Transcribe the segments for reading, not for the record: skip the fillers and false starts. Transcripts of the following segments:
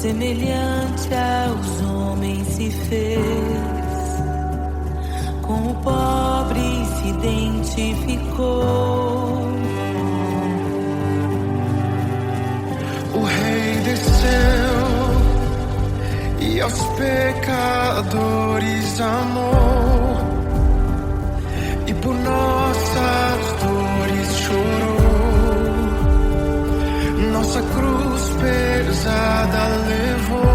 semelhante aos homens se fez, com o pobre se identificou. O Rei desceu e aos pecadores amou, e por nossas dores chorou, nossa cruz pesada levou.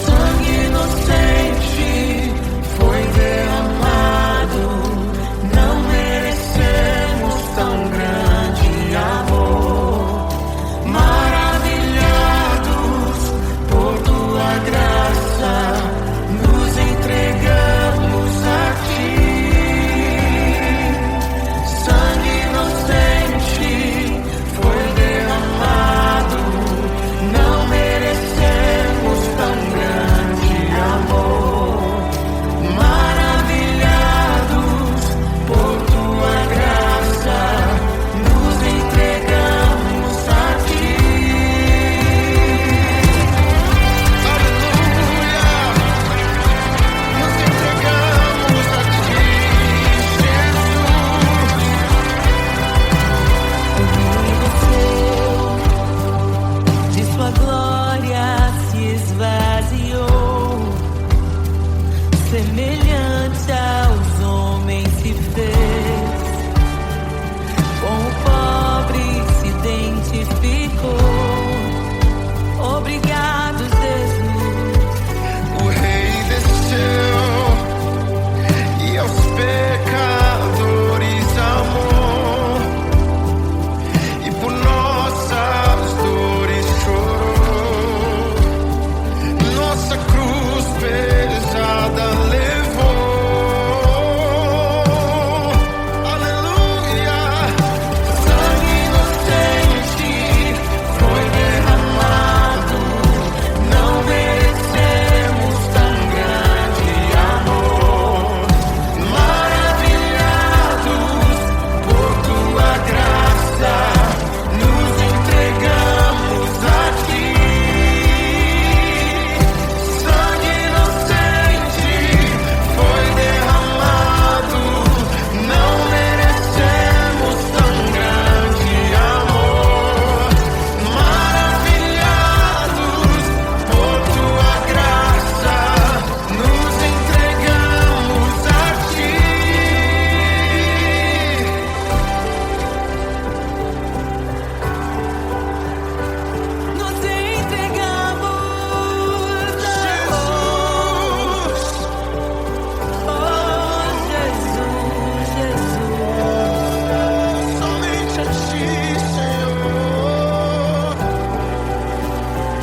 Sangue inocente foi derramado, não merecemos tão grande amor. Maravilhados por tua graça, nos entregamos a ti. Sangue inocente foi derramado, não merecemos tão grande amor. Maravilhados por tua graça, nos entregamos a ti. Aleluia! Nos entregamos a ti, Jesus. De sua glória se esvaziou, semelhante aos homens se fez, com o pobre se identificou. Obrigado, Jesus. O Rei desceu e aos pecadores amou, e por nossas dores chorou, nossa cruz pesada levou. Aleluia! Sangue inocente foi derramado, não merecemos tão grande amor. Maravilhados por tua graça, nos entregamos a ti. Sangue inocente foi derramado, não merecemos tão grande amor. Maravilhados por tua graça, nos entregamos a ti. Nos entregamos a Jesus, Oh, Jesus, Jesus. somente a ti, Senhor.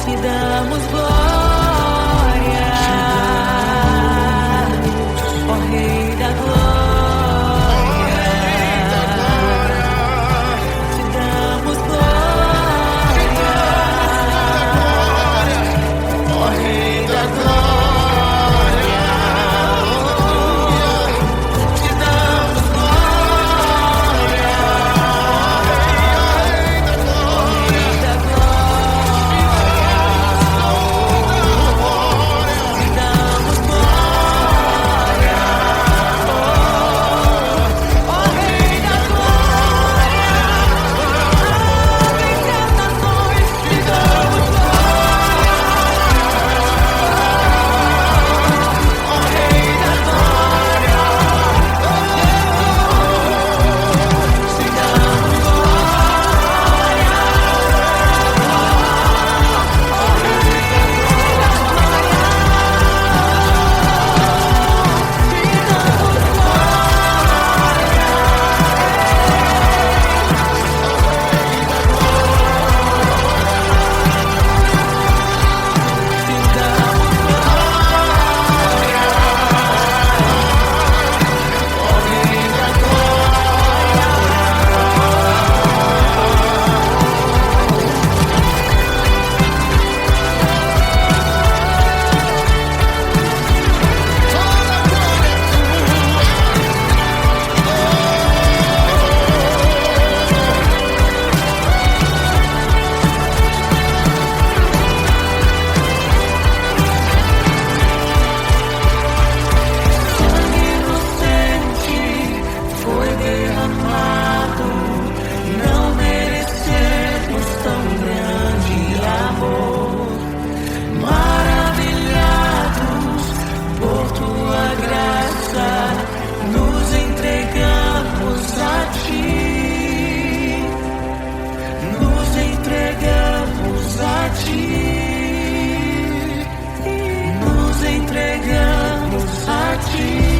Te damos glória, ó Rei da glória. Te damos glória, Ó Rei da glória, te damos glória. Rei da glória. ti. Nos entregamos a ti.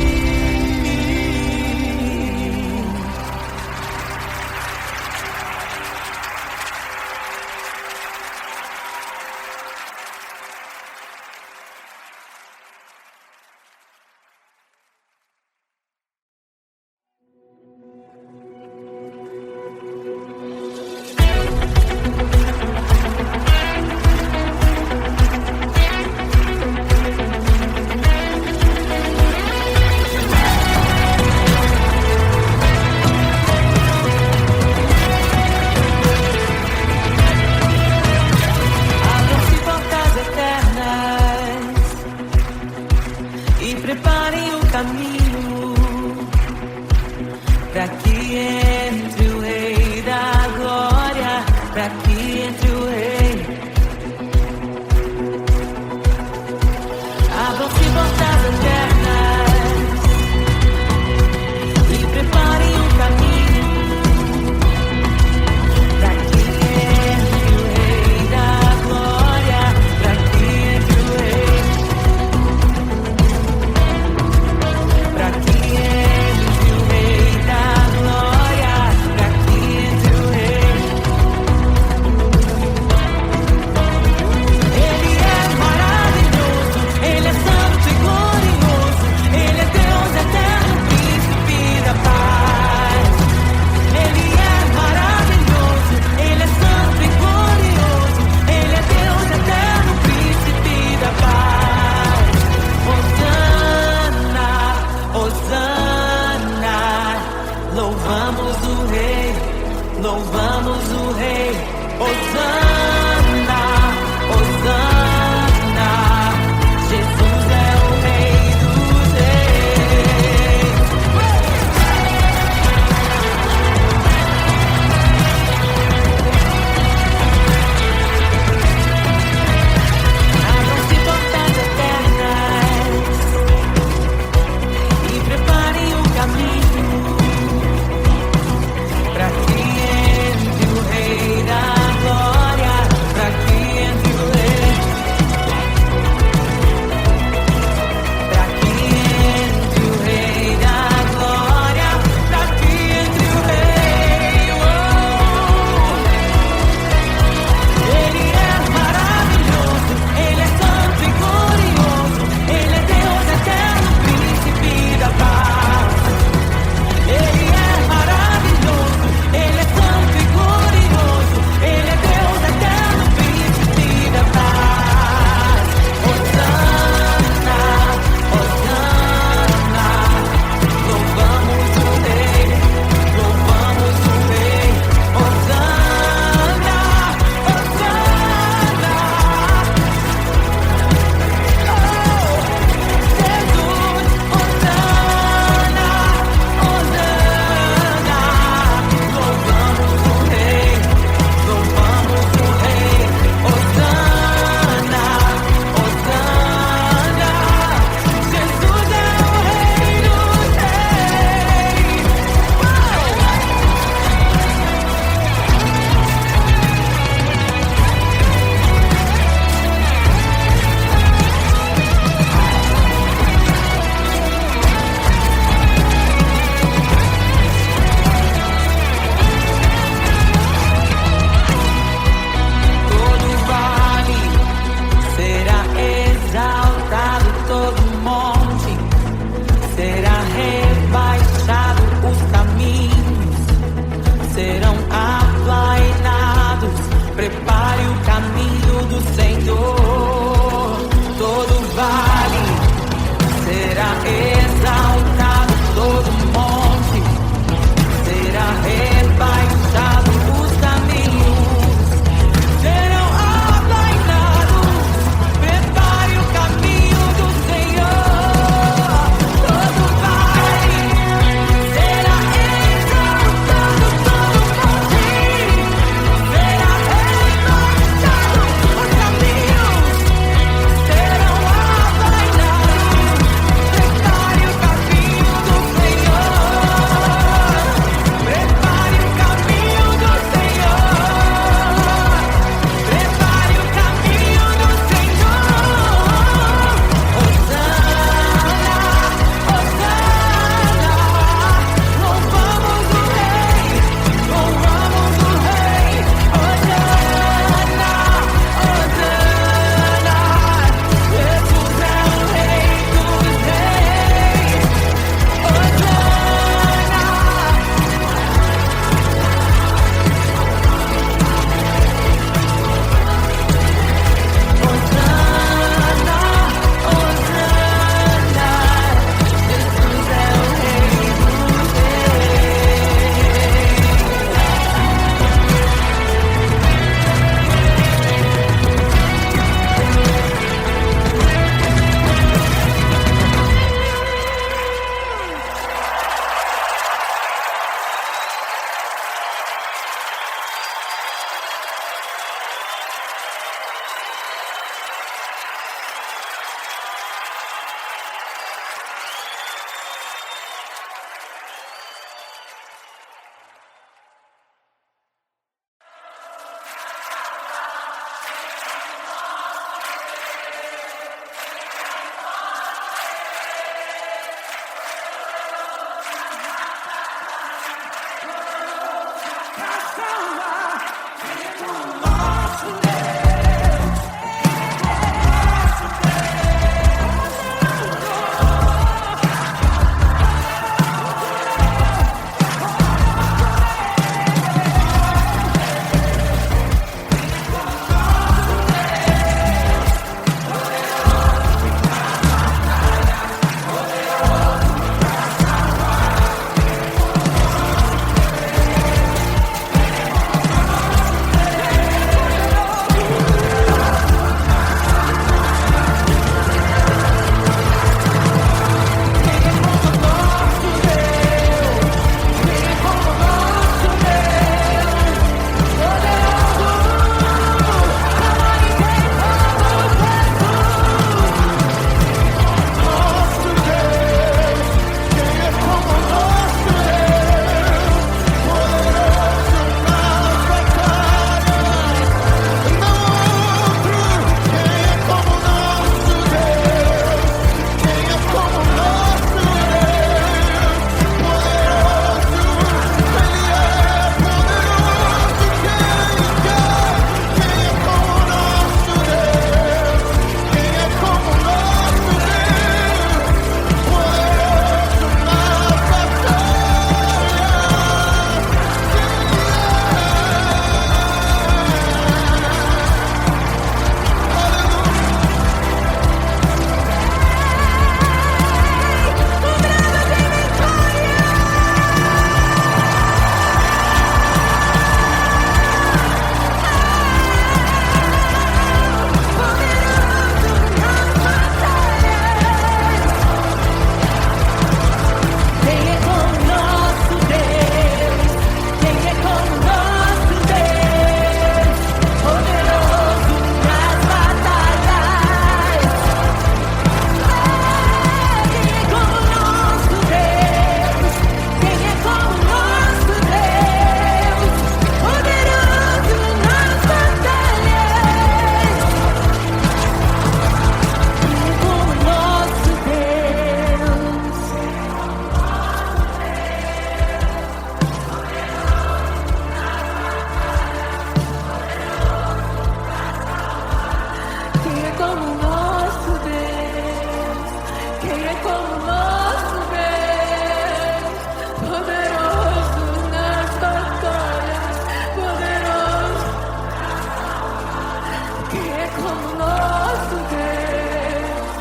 como nosso Deus?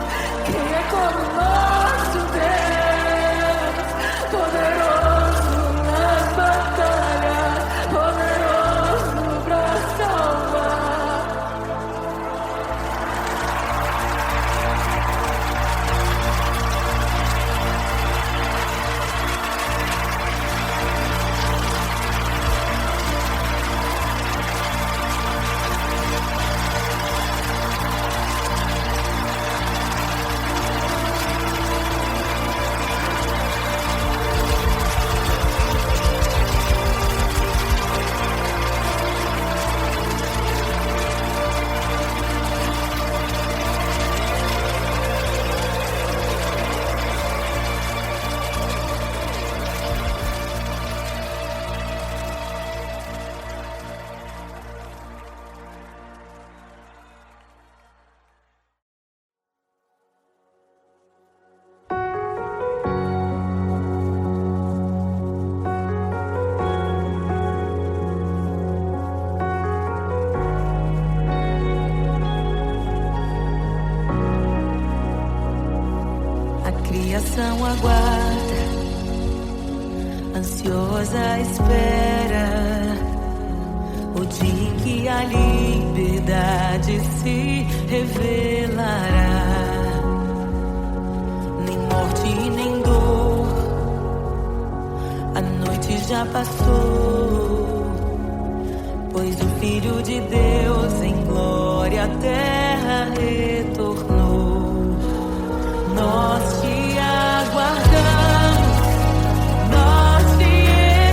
Quem é como nosso Deus? Poderoso nas batalhas, poderoso pra salvar. A criação aguarda, ansiosa espera o dia em que a liberdade se revelará. Nem morte nem dor, a noite já passou, pois o Filho de Deus em glória à terra retornou. Nós te aguardamos, nós te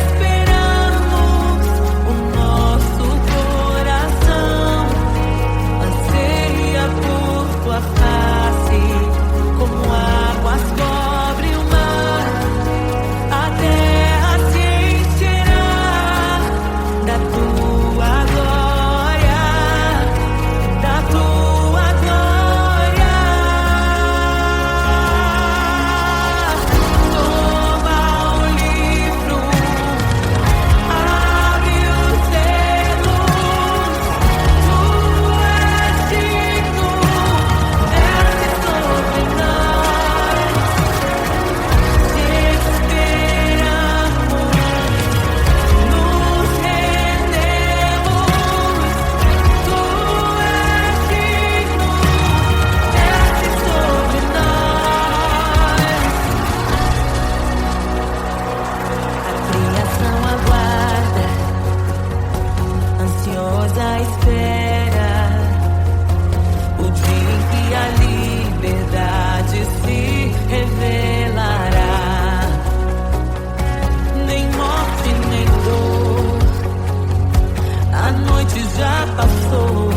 esperamos. O nosso coração anseia por tua face, como águas cobre o mar. A terra se encherá da tua glória, da tua glória. Toma o livro, abre os selos. Tu és digno, desce sobre nós. Te esperamos, nos rendemos. Tu és digno, desce sobre nós. A criação aguarda, ansiosa espera o dia em que a liberdade se revelará. Nem morte nem dor, a noite já passou,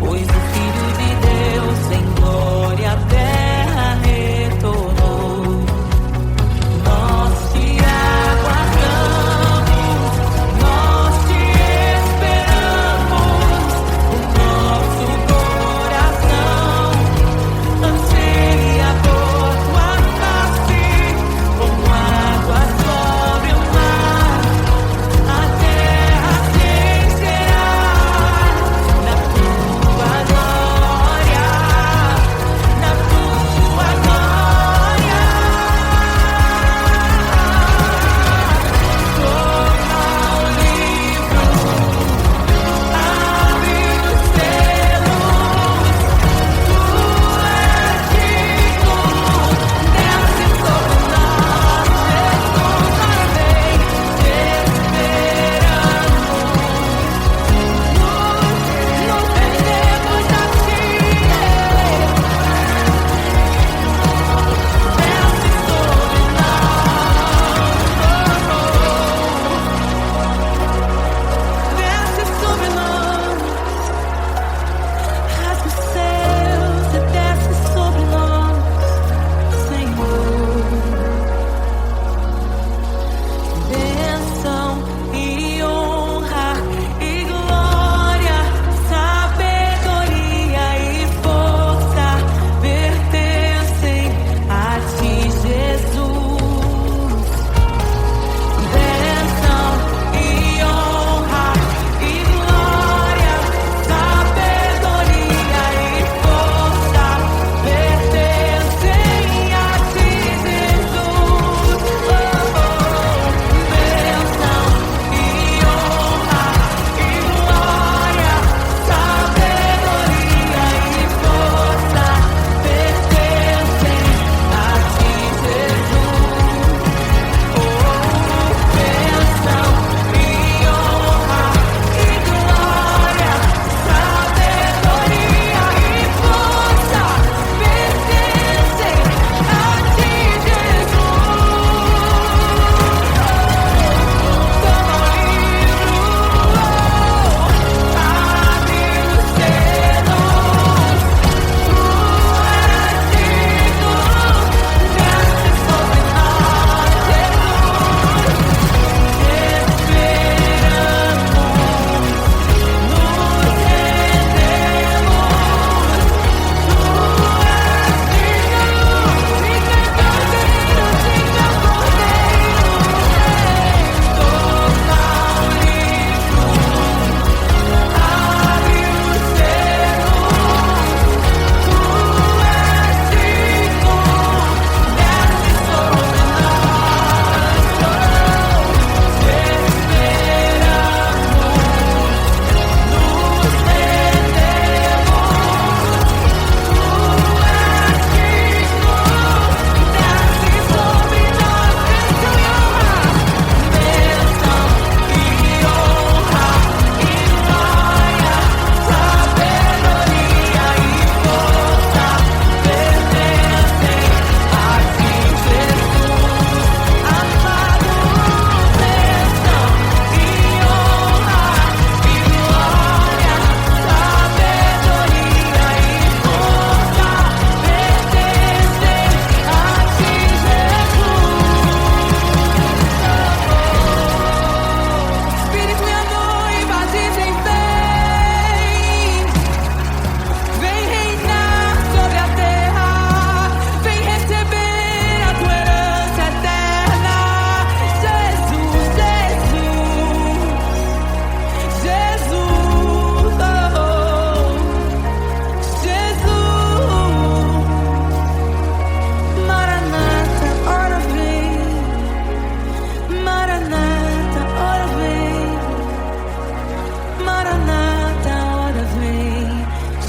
pois o Filho de Deus em glória à terra retornou. Nós te aguardamos, nós te esperamos.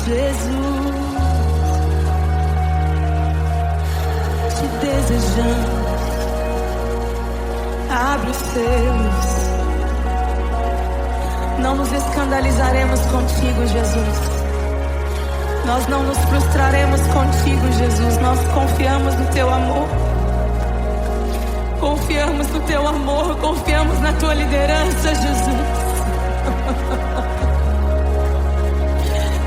Jesus, te desejamos. Abre os seus. Não nos escandalizaremos contigo, Jesus. Nós não nos frustraremos contigo, Jesus. Nós confiamos no teu amor. Confiamos no teu amor. Confiamos na tua liderança, Jesus.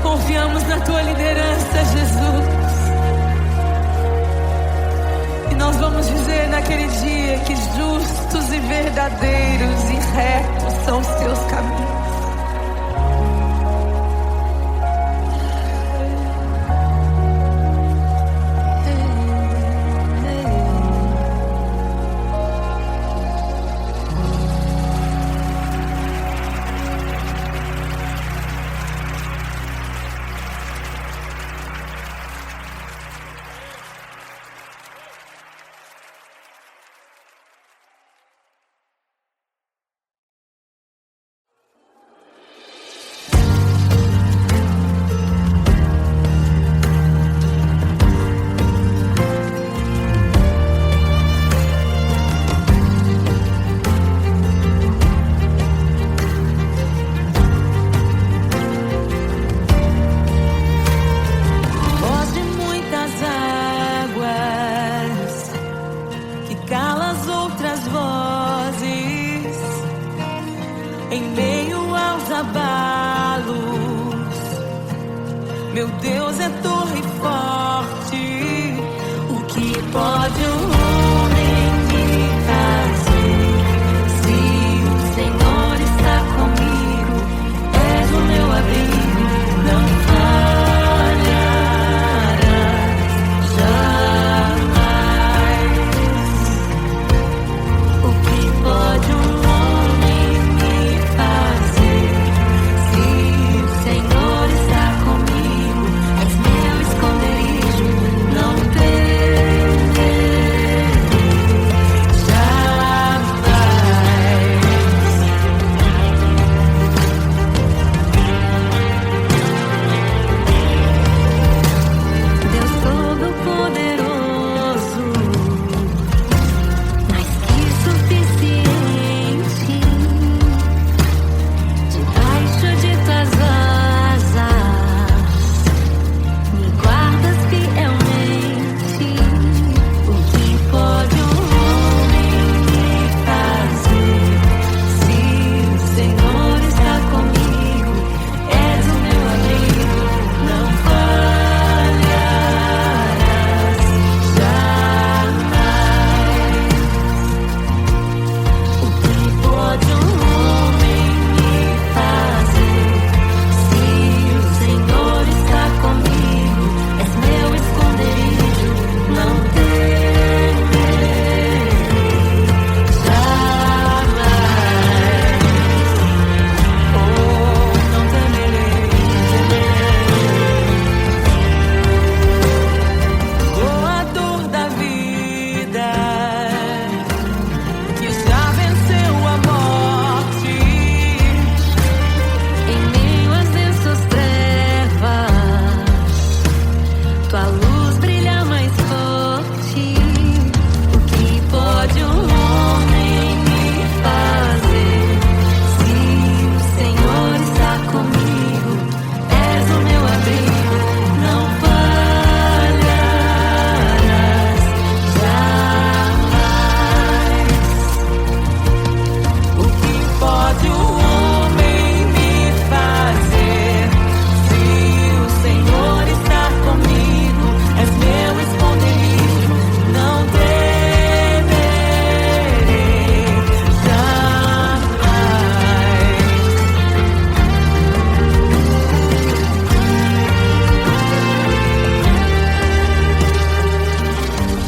Confiamos na tua liderança, Jesus. E nós vamos dizer naquele dia que justos e verdadeiros e retos são os teus caminhos. Meu Deus é torre forte. O que pode um homem me fazer? Se o Senhor está comigo, és o meu abrigo, não falharás jamais. O que pode um homem me fazer? Se o Senhor está comigo, és meu esconderijo, não temerei jamais. Deus Todo-Poderoso, mais que suficiente, debaixo de tuas asas me guardas fielmente. O que pode um homem me fazer? Se o Senhor está comigo, és o meu abrigo, não falharás jamais. O que pode um homem me fazer? Se o Senhor está comigo, és meu esconderijo, não temerei jamais. Oh, não temerei, doador da vida, que já venceu a morte. Em meio às densas trevas, tua luz brilha mais forte. O que pode um homem me fazer? Se o Senhor está comigo, és o meu abrigo, não falharás jamais. O que pode um homem me fazer? Se o Senhor está comigo, és meu esconderijo, não temerei jamais.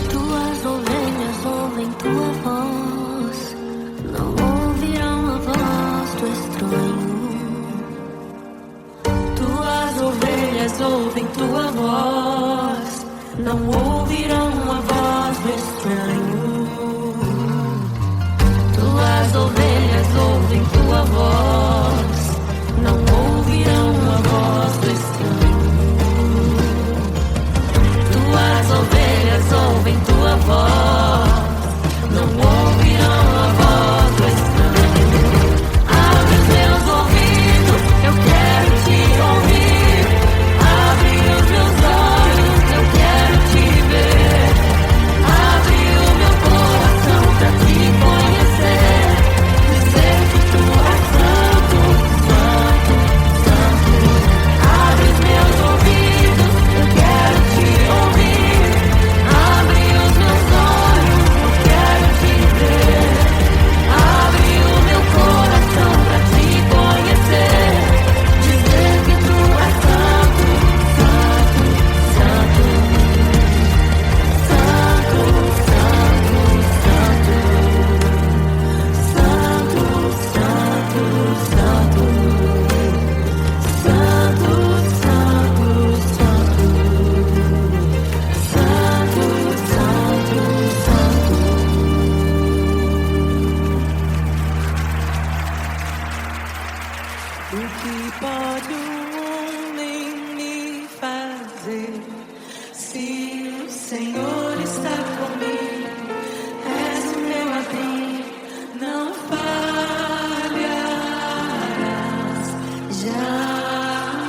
Tuas ovelhas ouvem tua voz, não ouvirão a voz do estranho. Tuas ovelhas ouvem tua voz, não ouvirão a voz do estranho. Tuas ovelhas ouvem tua voz, não ouvirão a voz do estranho. que pode o homem me fazer? Se o Senhor está comigo, és o meu abrigo, não falharás jamais.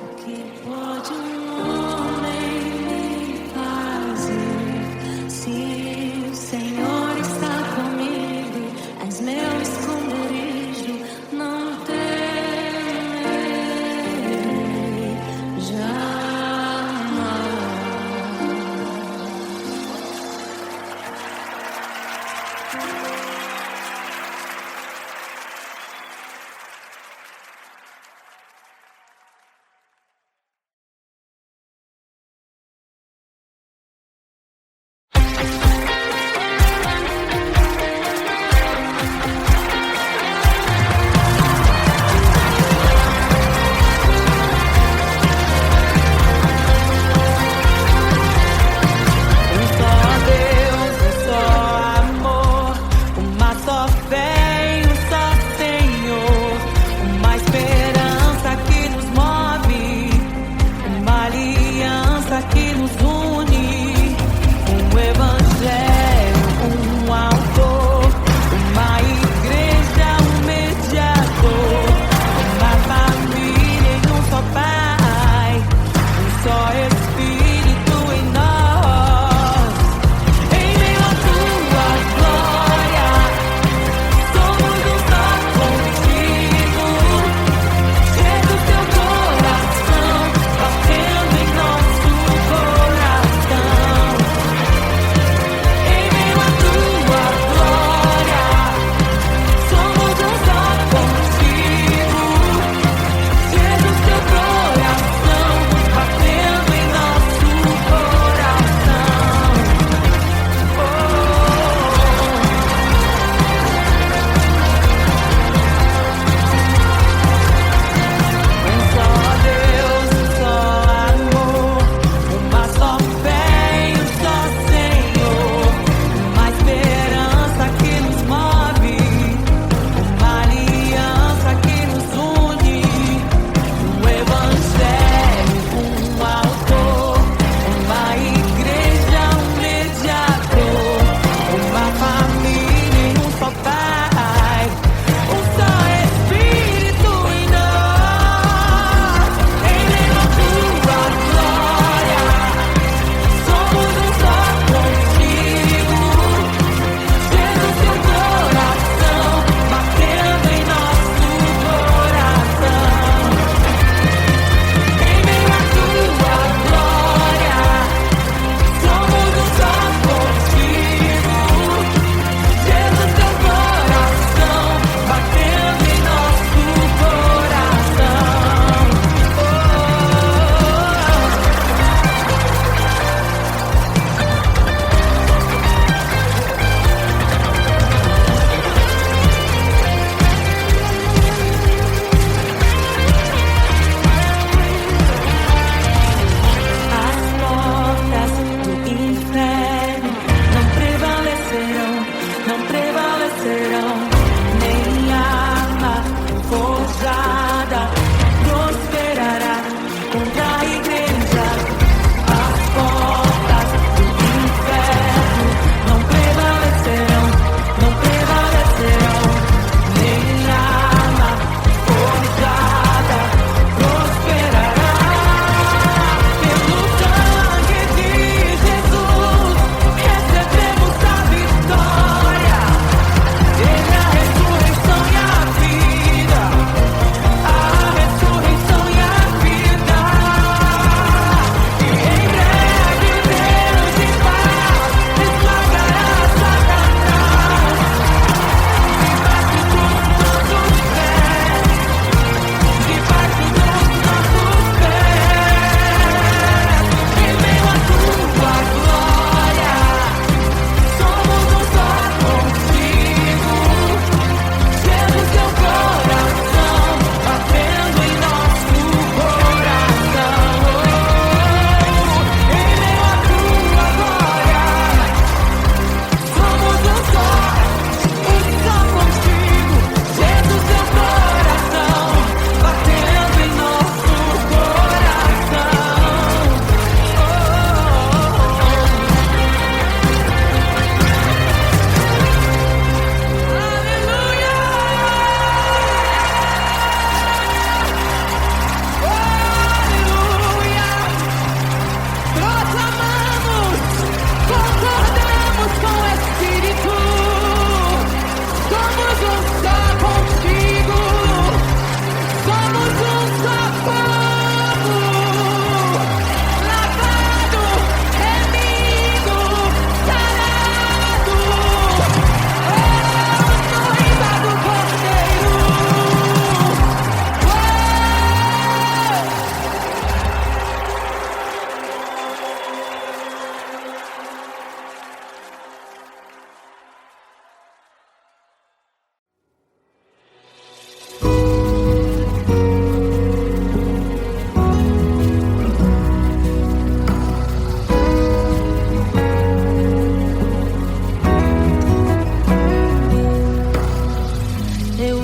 O que pode um homem me fazer? Se o Senhor está comigo, és meu esconderijo, não temerei jamais.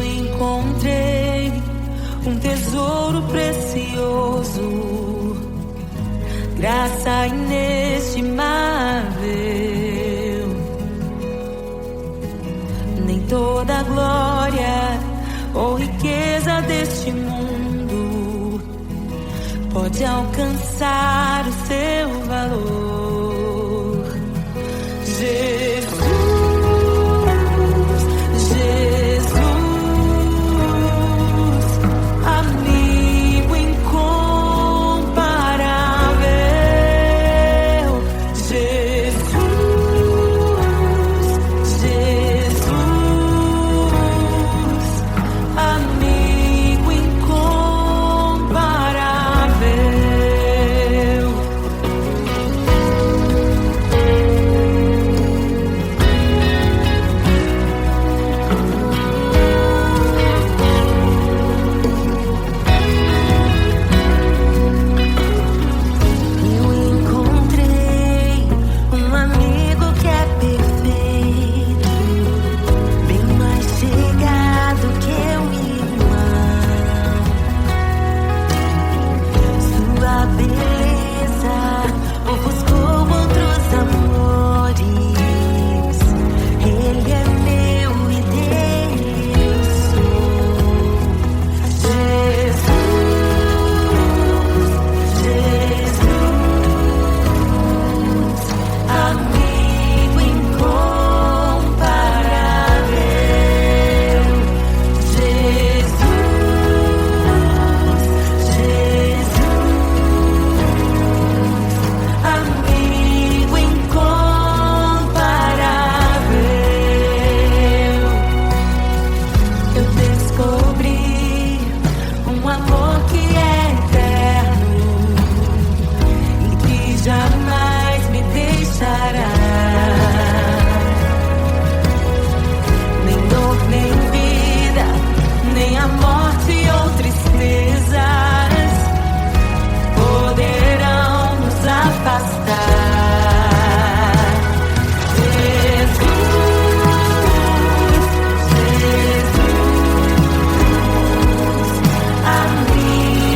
encontrei um tesouro precioso, graça inestimável. Nem toda a glória ou riqueza deste mundo pode alcançar o seu valor. Jesus, amigo incomparável. Jesus, amigo incomparável. Eu encontrei um amigo que é perfeito, bem mais chegado que um irmão. Sua beleza ofuscou outros amores. Ele é meu e dele eu sou. Jesus, amigo incomparável. Jesus, amigo incomparável. Eu descobri um amor que é eterno e que jamais me deixará. Nem dor, nem vida, nem a morte ou tristezas poderão nos afastar. Jesus, amigo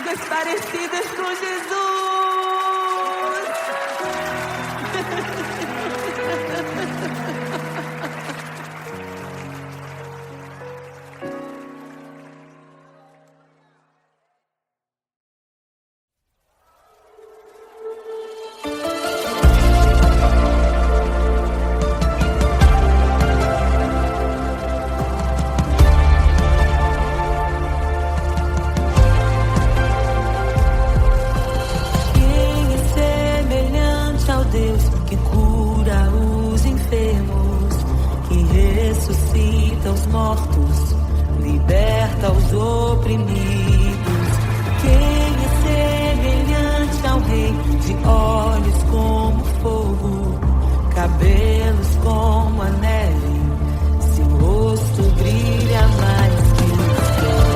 vidas parecidas com Jesus. Os mortos, liberta os oprimidos. Quem é semelhante ao Rei, de olhos como fogo, cabelos como a neve, seu rosto brilha mais que o sol.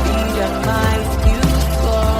Brilha mais que o sol.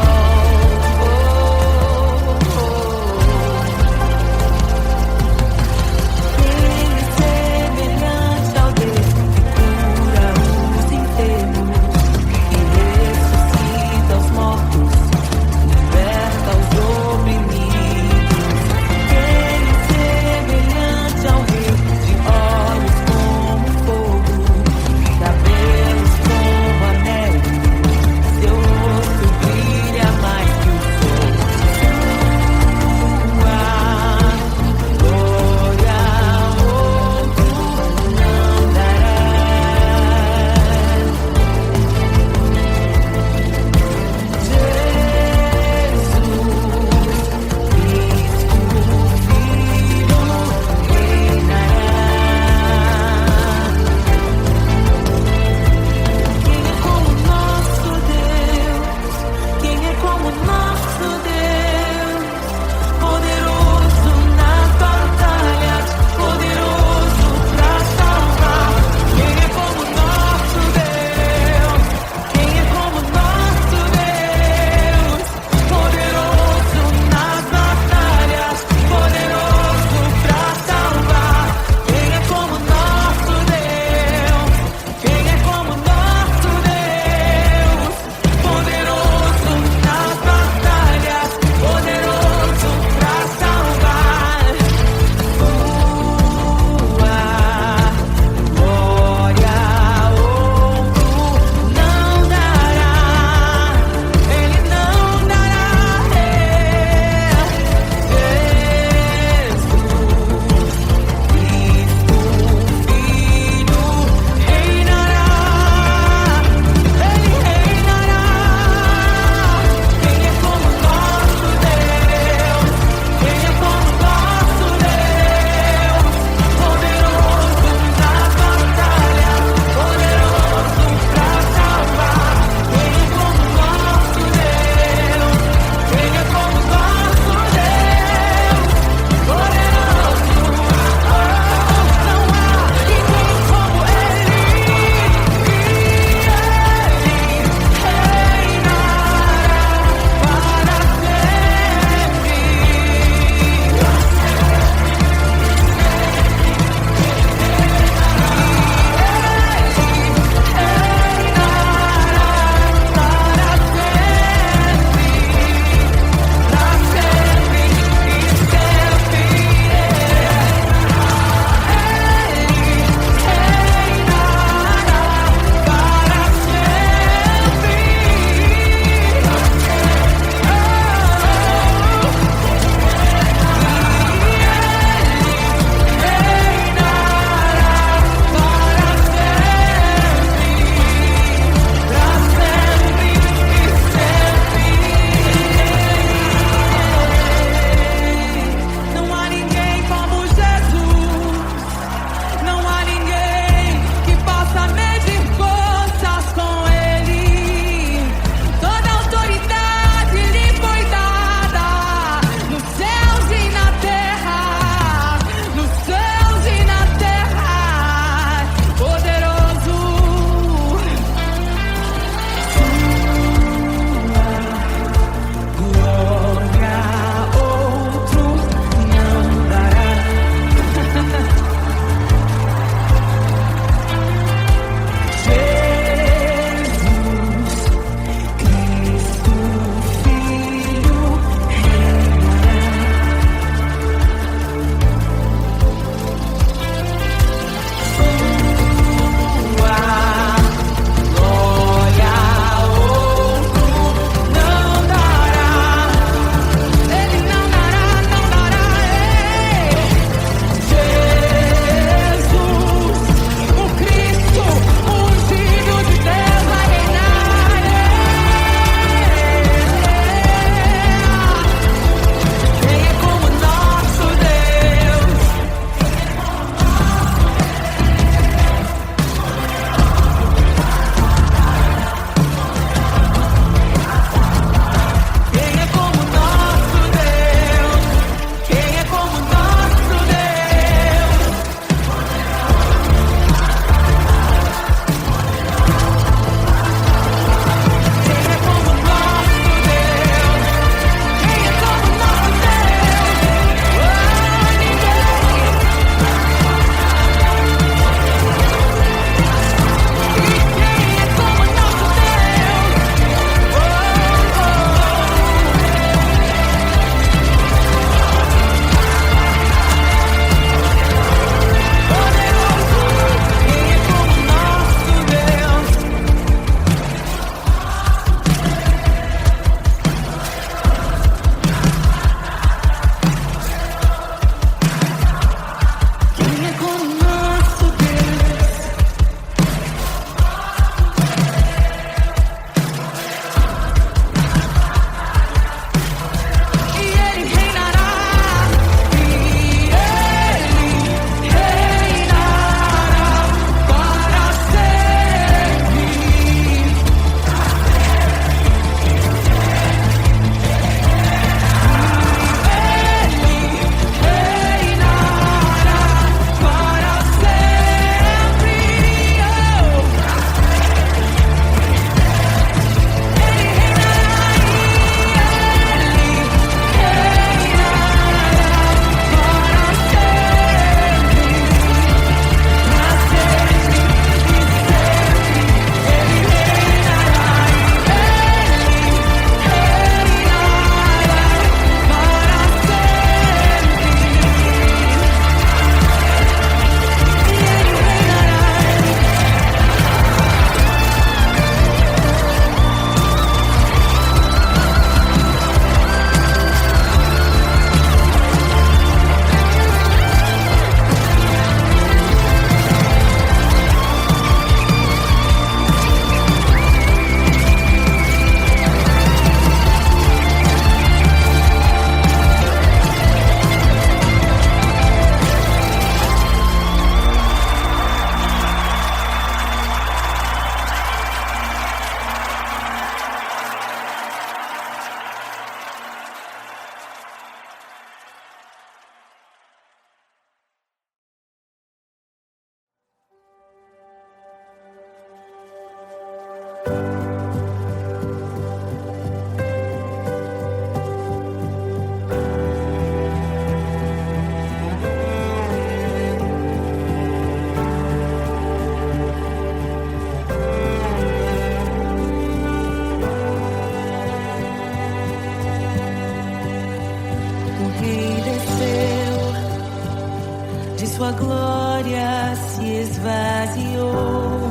sua glória se esvaziou,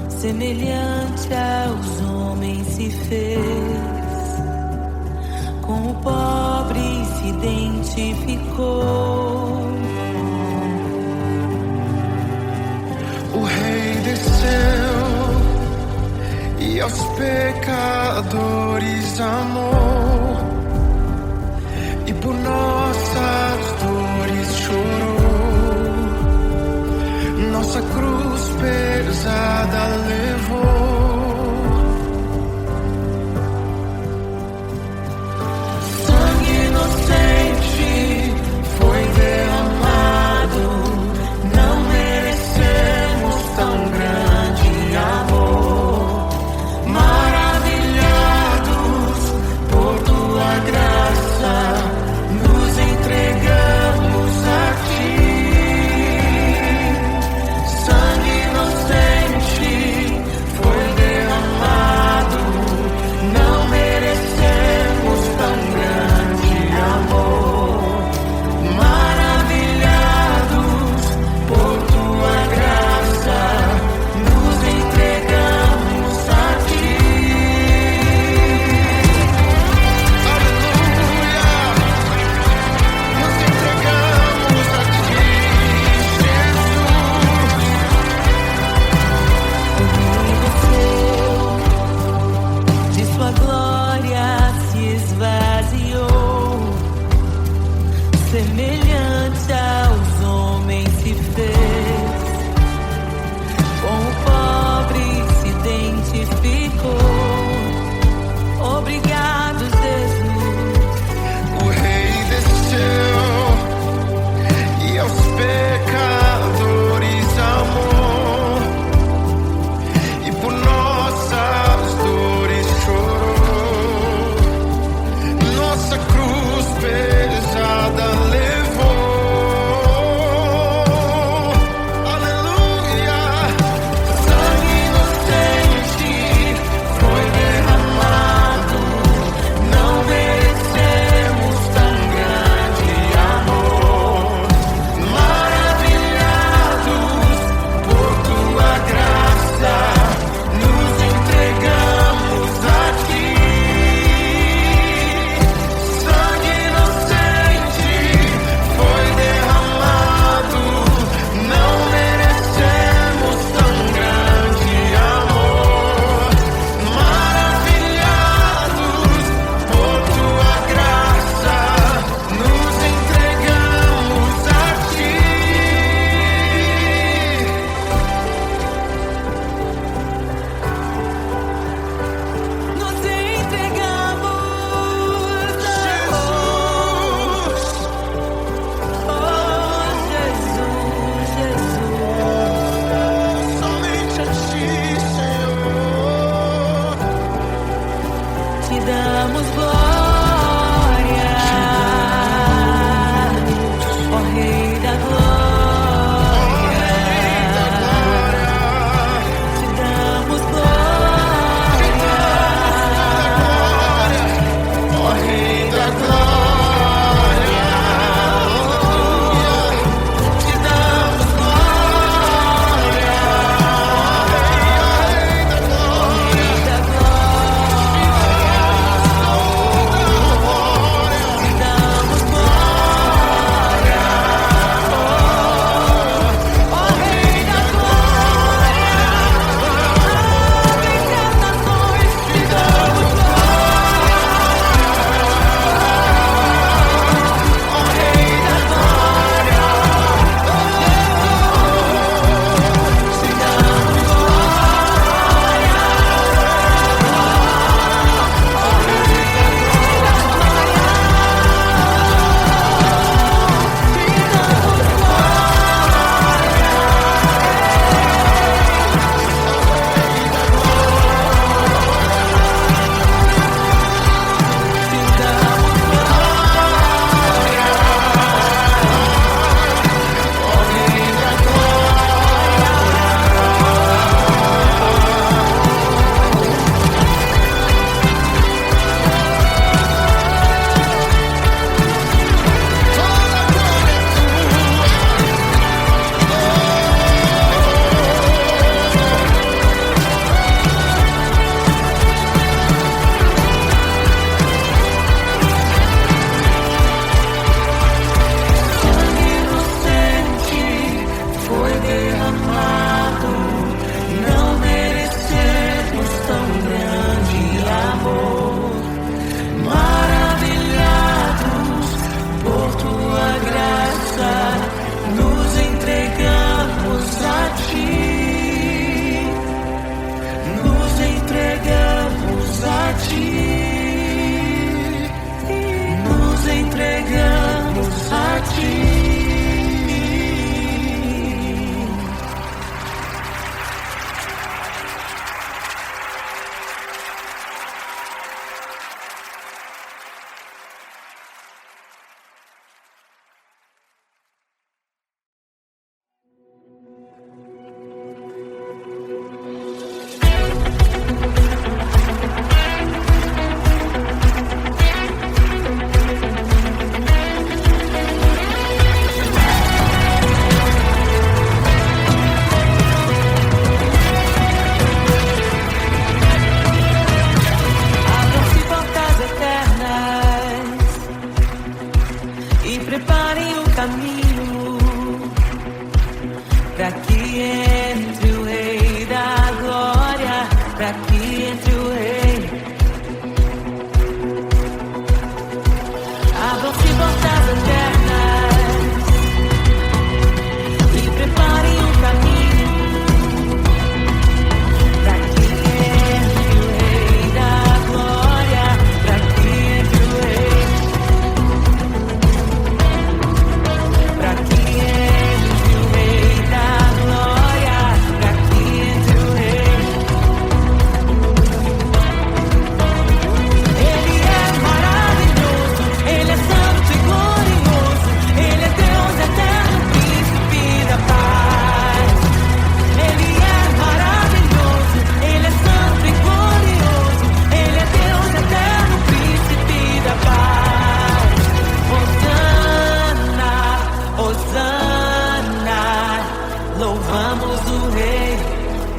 semelhante aos homens se fez, com o pobre se identificou. O Rei desceu e aos pecadores amou, e por nossas dores chorou, nossa cruz pesada levou. Sangue inocente foi derramado, não merecemos tão grande amor. Maravilhados por tua graça, nos entregamos a ti. Sangue inocente foi derramado, não merecemos tão grande amor. Maravilhados por tua graça,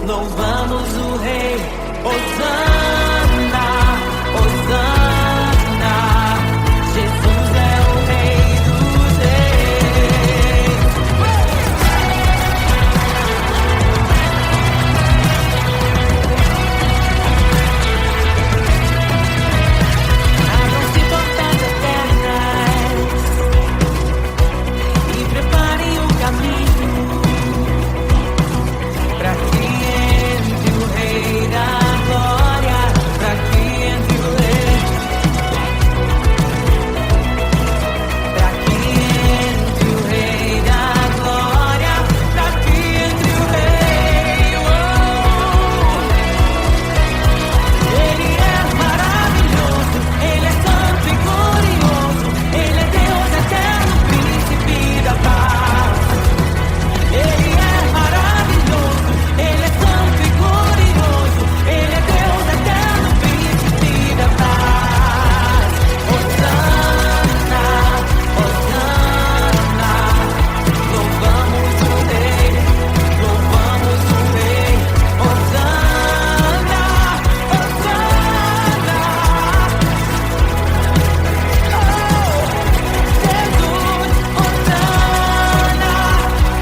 louvamos o Rei. Hosana, Hosana, Jesus é o Rei dos Reis. Abram-se portas eternas e preparem o caminho para que entre o Rei da Glória, para que entre o Rei, para que entre o Rei da Glória, para que entre o Rei. Ele é maravilhoso, Ele é santo e glorioso, Ele é Deus eterno, príncipe da paz. Ele é maravilhoso, Ele é santo e glorioso, Ele é Deus eterno, príncipe da paz. Hosana, Hosana, louvamos o Rei, louvamos o Rei. Hosana, Hosana, Jesus, Hosana,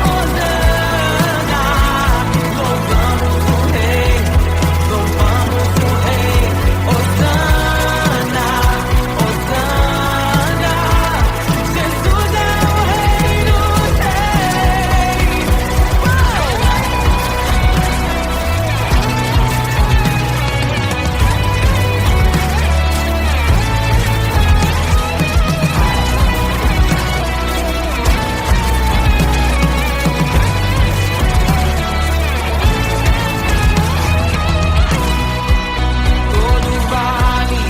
Hosana, louvamos o Rei, louvamos o Rei. Hosana, Hosana, Jesus é o Rei dos Reis. Todo vale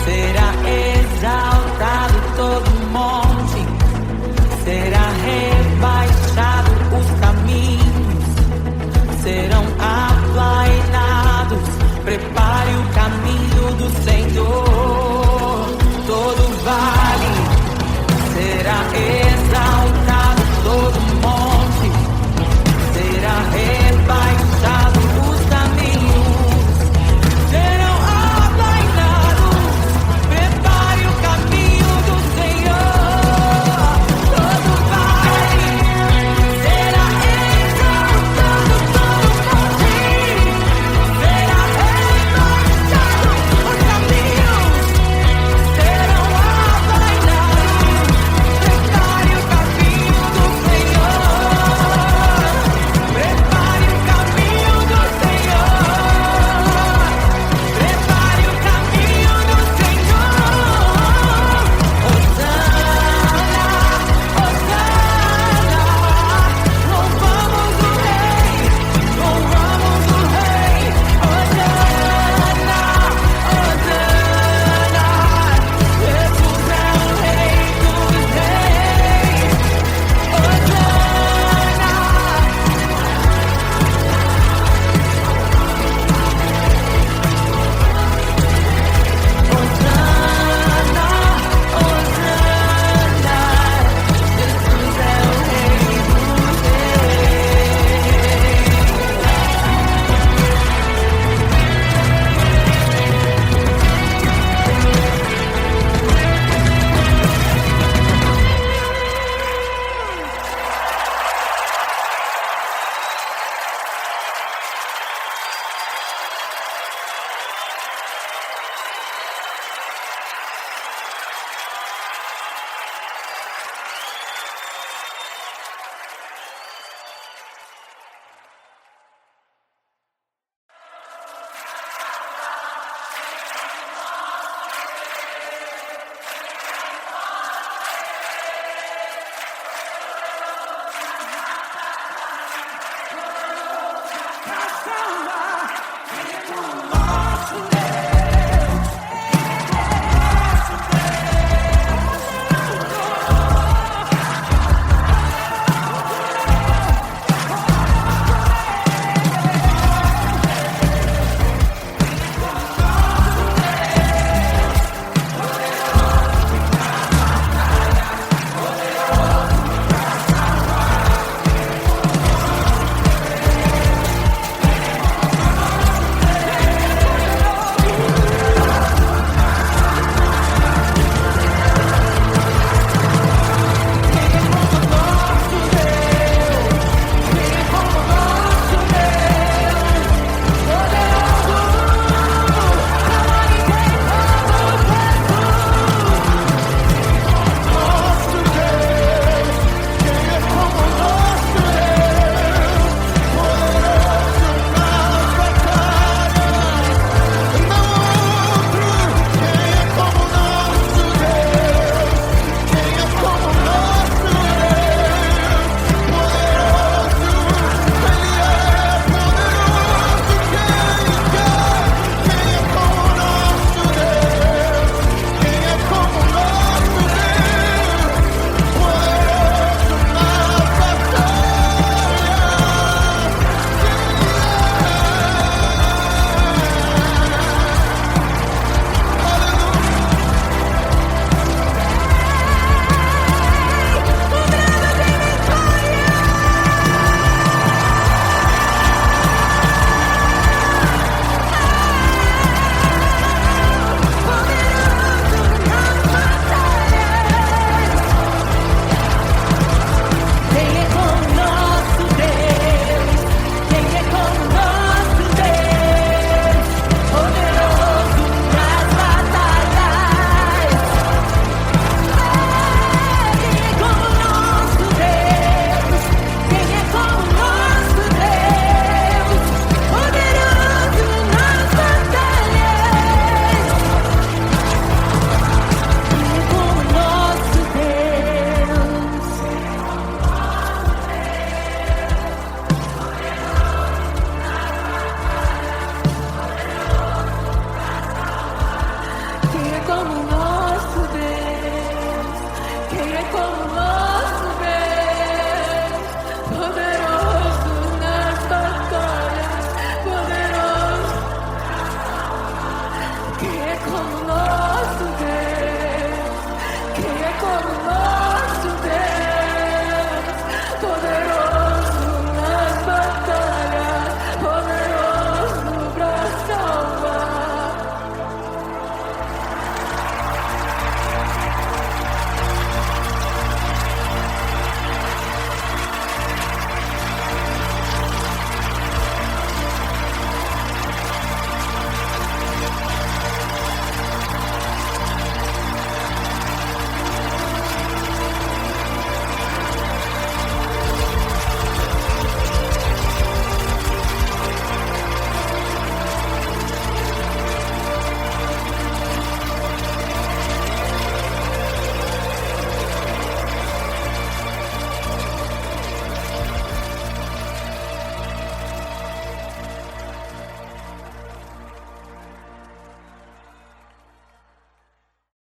será exaltado, todo monte será rebaixado, os caminhos serão aplainados. Prepara